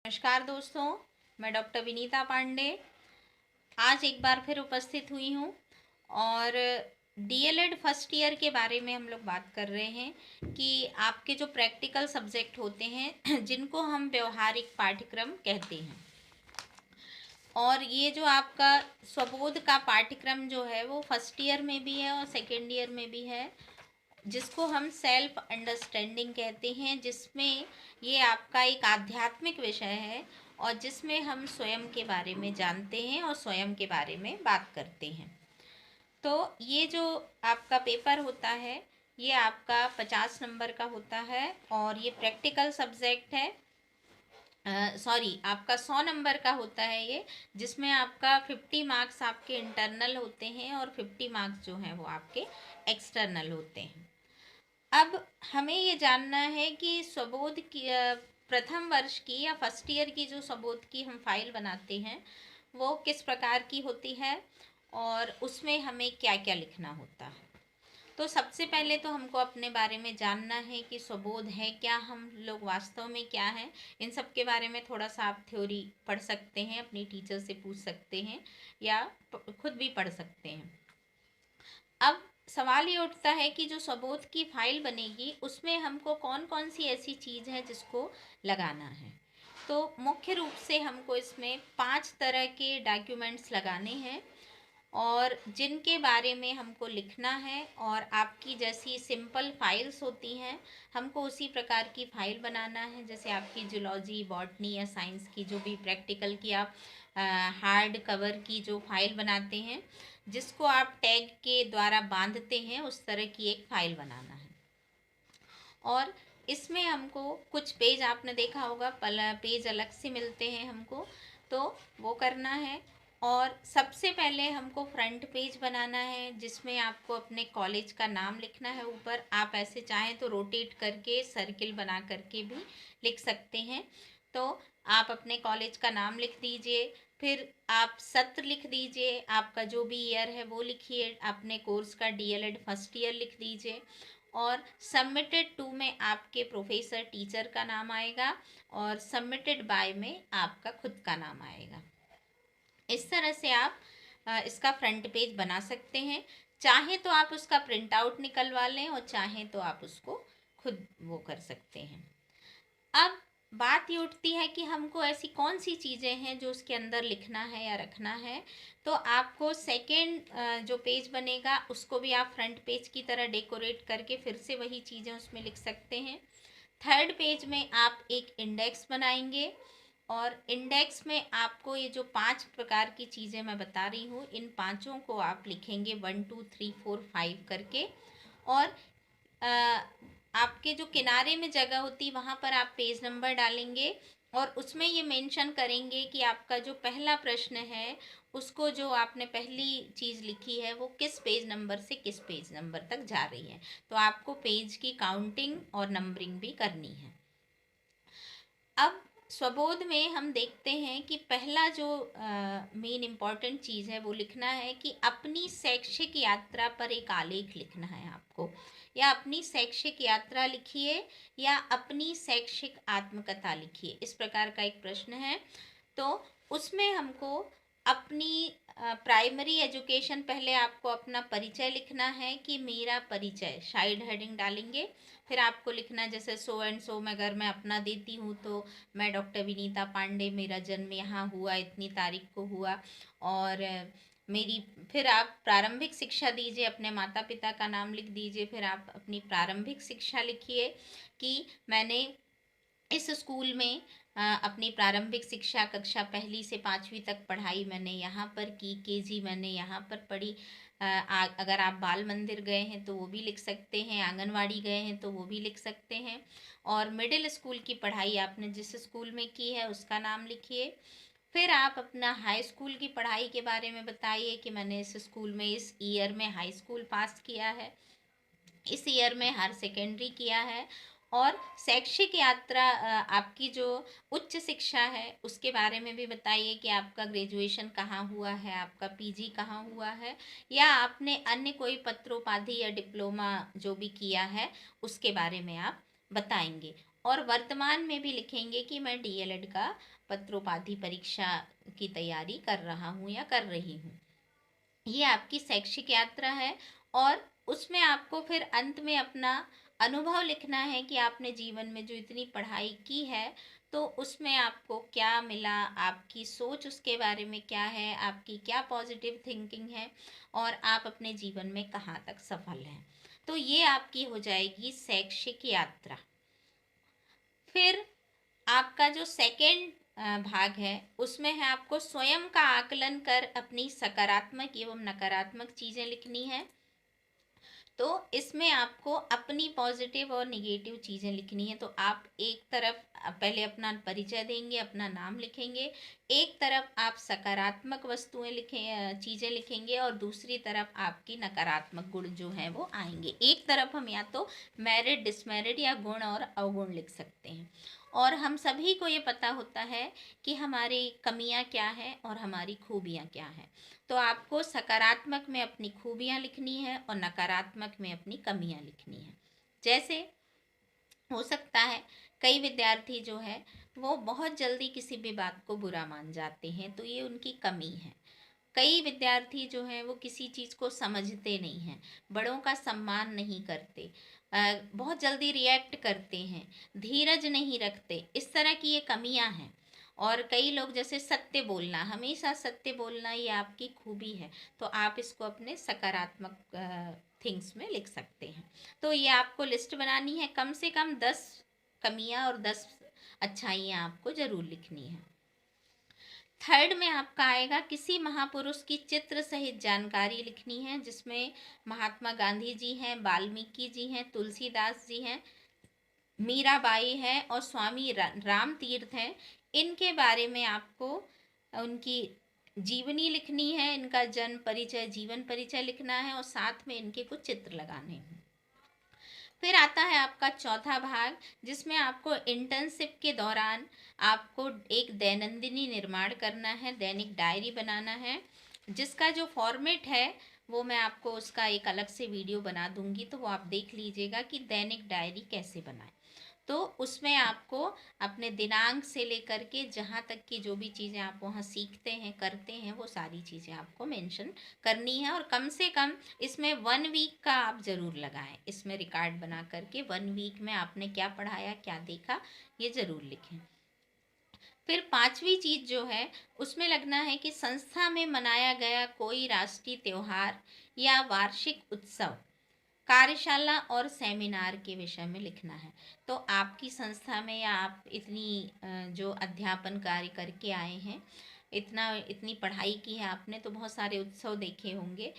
नमस्कार दोस्तों, मैं डॉक्टर विनीता पांडे आज एक बार फिर उपस्थित हुई हूँ और डीएलएड फर्स्ट ईयर के बारे में हम लोग बात कर रहे हैं कि आपके जो प्रैक्टिकल सब्जेक्ट होते हैं जिनको हम व्यवहारिक पाठ्यक्रम कहते हैं। और ये जो आपका स्वबोध का पाठ्यक्रम जो है वो फर्स्ट ईयर में भी है और सेकेंड ईयर में भी है, जिसको हम सेल्फ अंडरस्टैंडिंग कहते हैं, जिसमें ये आपका एक आध्यात्मिक विषय है और जिसमें हम स्वयं के बारे में जानते हैं और स्वयं के बारे में बात करते हैं। तो ये जो आपका पेपर होता है ये आपका 50 नंबर का होता है और ये प्रैक्टिकल सब्जेक्ट है। सॉरी, आपका 100 नंबर का होता है ये, जिसमें आपका 50 मार्क्स आपके इंटरनल होते हैं और 50 मार्क्स जो हैं वो आपके एक्सटर्नल होते हैं। अब हमें ये जानना है कि स्वबोध की प्रथम वर्ष की या फर्स्ट ईयर की जो स्वबोध की हम फाइल बनाते हैं वो किस प्रकार की होती है और उसमें हमें क्या क्या लिखना होता है। तो सबसे पहले तो हमको अपने बारे में जानना है कि स्वबोध है क्या, हम लोग वास्तव में क्या हैं। इन सब के बारे में थोड़ा सा आप थ्योरी पढ़ सकते हैं, अपनी टीचर से पूछ सकते हैं या खुद भी पढ़ सकते हैं। अब सवाल ये उठता है कि जो स्वबोध की फाइल बनेगी उसमें हमको कौन कौन सी ऐसी चीज़ है जिसको लगाना है। तो मुख्य रूप से हमको इसमें 5 तरह के डॉक्यूमेंट्स लगाने हैं और जिनके बारे में हमको लिखना है। और आपकी जैसी सिंपल फाइल्स होती हैं हमको उसी प्रकार की फाइल बनाना है, जैसे आपकी जूलॉजी, बॉटनी या साइंस की जो भी प्रैक्टिकल की आप हार्ड कवर की जो फाइल बनाते हैं जिसको आप टैग के द्वारा बांधते हैं, उस तरह की एक फाइल बनाना है। और इसमें हमको कुछ पेज आपने देखा होगा, पेज अलग से मिलते हैं हमको, तो वो करना है। और सबसे पहले हमको फ्रंट पेज बनाना है जिसमें आपको अपने कॉलेज का नाम लिखना है ऊपर। आप ऐसे चाहें तो रोटेट करके सर्किल बना करके भी लिख सकते हैं। तो आप अपने कॉलेज का नाम लिख दीजिए, फिर आप सत्र लिख दीजिए, आपका जो भी ईयर है वो लिखिए, अपने कोर्स का डीएलएड फर्स्ट ईयर लिख दीजिए। और सबमिटेड टू में आपके प्रोफेसर टीचर का नाम आएगा और सबमिटेड बाय में आपका खुद का नाम आएगा। इस तरह से आप इसका फ्रंट पेज बना सकते हैं। चाहे तो आप उसका प्रिंट आउट निकलवा लें और चाहे तो आप उसको खुद वो कर सकते हैं। अब बात ये उठती है कि हमको ऐसी कौन सी चीज़ें हैं जो उसके अंदर लिखना है या रखना है। तो आपको सेकेंड जो पेज बनेगा उसको भी आप फ्रंट पेज की तरह डेकोरेट करके फिर से वही चीज़ें उसमें लिख सकते हैं। थर्ड पेज में आप एक इंडेक्स बनाएंगे और इंडेक्स में आपको ये जो 5 प्रकार की चीज़ें मैं बता रही हूँ इन पांचों को आप लिखेंगे 1 2 3 4 5 करके। और आपके जो किनारे में जगह होती है वहाँ पर आप पेज नंबर डालेंगे और उसमें ये मेंशन करेंगे कि आपका जो पहला प्रश्न है उसको जो आपने पहली चीज़ लिखी है वो किस पेज नंबर से किस पेज नंबर तक जा रही है। तो आपको पेज की काउंटिंग और नंबरिंग भी करनी है। अब स्वबोध में हम देखते हैं कि पहला जो मेन इम्पॉर्टेंट चीज़ है वो लिखना है कि अपनी शैक्षिक यात्रा पर एक आलेख लिखना है आपको, या अपनी शैक्षिक यात्रा लिखिए या अपनी शैक्षिक आत्मकथा लिखिए, इस प्रकार का एक प्रश्न है। तो उसमें हमको अपनी प्राइमरी एजुकेशन, पहले आपको अपना परिचय लिखना है कि मेरा परिचय, साइड हेडिंग डालेंगे। फिर आपको लिखना है जैसे सो एंड सो में अगर मैं अपना देती हूँ तो मैं डॉक्टर विनीता पांडे, मेरा जन्म यहाँ हुआ, इतनी तारीख को हुआ। और मेरी, फिर आप प्रारंभिक शिक्षा दीजिए, अपने माता पिता का नाम लिख दीजिए। फिर आप अपनी प्रारंभिक शिक्षा लिखिए कि मैंने इस स्कूल में अपनी प्रारंभिक शिक्षा कक्षा 1 से 5वीं तक पढ़ाई मैंने यहाँ पर की, केजी मैंने यहाँ पर पढ़ी। अगर आप बाल मंदिर गए हैं तो वो भी लिख सकते हैं, आंगनवाड़ी गए हैं तो वो भी लिख सकते हैं। और मिडिल स्कूल की पढ़ाई आपने जिस स्कूल में की है उसका नाम लिखिए। फिर आप अपना हाई स्कूल की पढ़ाई के बारे में बताइए कि मैंने इस स्कूल में इस ईयर में हाई स्कूल पास किया है, इस ईयर में हायर सेकेंडरी किया है। और शैक्षिक यात्रा, आपकी जो उच्च शिक्षा है उसके बारे में भी बताइए कि आपका ग्रेजुएशन कहाँ हुआ है, आपका पीजी कहाँ हुआ है, या आपने अन्य कोई पत्रोपाधि या डिप्लोमा जो भी किया है उसके बारे में आप बताएंगे। और वर्तमान में भी लिखेंगे कि मैं डीएलएड का पत्रोपाधि परीक्षा की तैयारी कर रहा हूँ या कर रही हूँ। ये आपकी शैक्षिक यात्रा है और उसमें आपको फिर अंत में अपना अनुभव लिखना है कि आपने जीवन में जो इतनी पढ़ाई की है तो उसमें आपको क्या मिला, आपकी सोच उसके बारे में क्या है, आपकी क्या पॉजिटिव थिंकिंग है और आप अपने जीवन में कहाँ तक सफल हैं। तो ये आपकी हो जाएगी शैक्षिक यात्रा। फिर आपका जो सेकेंड भाग है उसमें है आपको स्वयं का आकलन कर अपनी सकारात्मक एवं नकारात्मक चीज़ें लिखनी है। तो इसमें आपको अपनी पॉजिटिव और निगेटिव चीज़ें लिखनी है। तो आप एक तरफ पहले अपना परिचय देंगे, अपना नाम लिखेंगे, एक तरफ आप सकारात्मक वस्तुएं चीज़ें लिखेंगे और दूसरी तरफ आपकी नकारात्मक गुण जो हैं वो आएंगे। एक तरफ हम या तो मेरिट, डिसमेरिट या गुण और अवगुण लिख सकते हैं। और हम सभी को ये पता होता है कि हमारी कमियां क्या हैं और हमारी खूबियां क्या हैं। तो आपको सकारात्मक में अपनी खूबियां लिखनी है और नकारात्मक में अपनी कमियां लिखनी है। जैसे हो सकता है कई विद्यार्थी जो है वो बहुत जल्दी किसी भी बात को बुरा मान जाते हैं, तो ये उनकी कमी है। कई विद्यार्थी जो हैं वो किसी चीज़ को समझते नहीं हैं, बड़ों का सम्मान नहीं करते, बहुत जल्दी रिएक्ट करते हैं, धीरज नहीं रखते, इस तरह की ये कमियां हैं। और कई लोग जैसे सत्य बोलना, हमेशा सत्य बोलना ये आपकी खूबी है, तो आप इसको अपने सकारात्मक थिंग्स में लिख सकते हैं। तो ये आपको लिस्ट बनानी है, कम से कम 10 कमियां और 10 अच्छाइयाँ आपको ज़रूर लिखनी है। थर्ड में आपका आएगा किसी महापुरुष की चित्र सहित जानकारी लिखनी है, जिसमें महात्मा गांधी जी हैं, वाल्मीकि जी हैं, तुलसीदास जी हैं, मीराबाई है और स्वामी राम तीर्थ हैं। इनके बारे में आपको उनकी जीवनी लिखनी है, इनका जन्म परिचय, जीवन परिचय लिखना है और साथ में इनके कुछ चित्र लगाने हैं। फिर आता है आपका चौथा भाग, जिसमें आपको इंटर्नशिप के दौरान आपको एक दैनंदिनी निर्माण करना है, दैनिक डायरी बनाना है, जिसका जो फॉर्मेट है वो मैं आपको उसका एक अलग से वीडियो बना दूंगी, तो वो आप देख लीजिएगा कि दैनिक डायरी कैसे बनाएं। तो उसमें आपको अपने दिनांक से लेकर के जहाँ तक की जो भी चीज़ें आप वहाँ सीखते हैं, करते हैं, वो सारी चीज़ें आपको मेंशन करनी है। और कम से कम इसमें 1 वीक का आप ज़रूर लगाएं, इसमें रिकॉर्ड बना करके 1 वीक में आपने क्या पढ़ाया, क्या देखा, ये ज़रूर लिखें। फिर पांचवी चीज़ जो है उसमें लगना है कि संस्था में मनाया गया कोई राष्ट्रीय त्यौहार या वार्षिक उत्सव, कार्यशाला और सेमिनार के विषय में लिखना है। तो आपकी संस्था में या आप इतनी जो अध्यापन कार्य करके आए हैं, इतनी पढ़ाई की है आपने, तो बहुत सारे उत्सव देखे होंगे,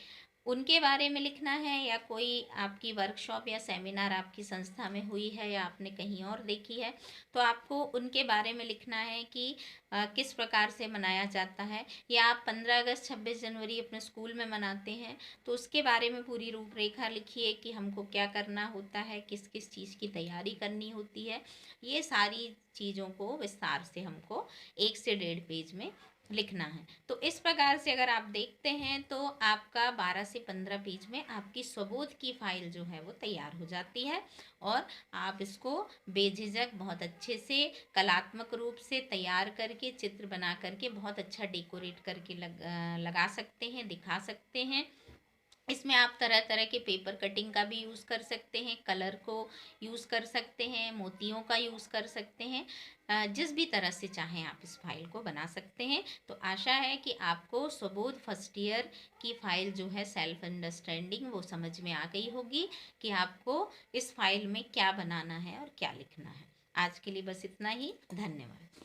उनके बारे में लिखना है। या कोई आपकी वर्कशॉप या सेमिनार आपकी संस्था में हुई है या आपने कहीं और देखी है, तो आपको उनके बारे में लिखना है कि किस प्रकार से मनाया जाता है। या आप 15 अगस्त 26 जनवरी अपने स्कूल में मनाते हैं, तो उसके बारे में पूरी रूपरेखा लिखिए कि हमको क्या करना होता है, किस किस चीज़ की तैयारी करनी होती है। ये सारी चीज़ों को विस्तार से हमको 1 से 1.5 पेज में लिखना है। तो इस प्रकार से अगर आप देखते हैं तो आपका 12 से 15 पेज में आपकी स्वबोध की फाइल जो है वो तैयार हो जाती है और आप इसको बेझिझक बहुत अच्छे से कलात्मक रूप से तैयार करके, चित्र बना करके बहुत अच्छा डेकोरेट करके लगा सकते हैं, दिखा सकते हैं। इसमें आप तरह तरह के पेपर कटिंग का भी यूज़ कर सकते हैं, कलर को यूज़ कर सकते हैं, मोतियों का यूज़ कर सकते हैं, जिस भी तरह से चाहें आप इस फाइल को बना सकते हैं। तो आशा है कि आपको स्वबोध फर्स्ट ईयर की फाइल जो है सेल्फ अंडरस्टैंडिंग वो समझ में आ गई होगी कि आपको इस फाइल में क्या बनाना है और क्या लिखना है। आज के लिए बस इतना ही। धन्यवाद।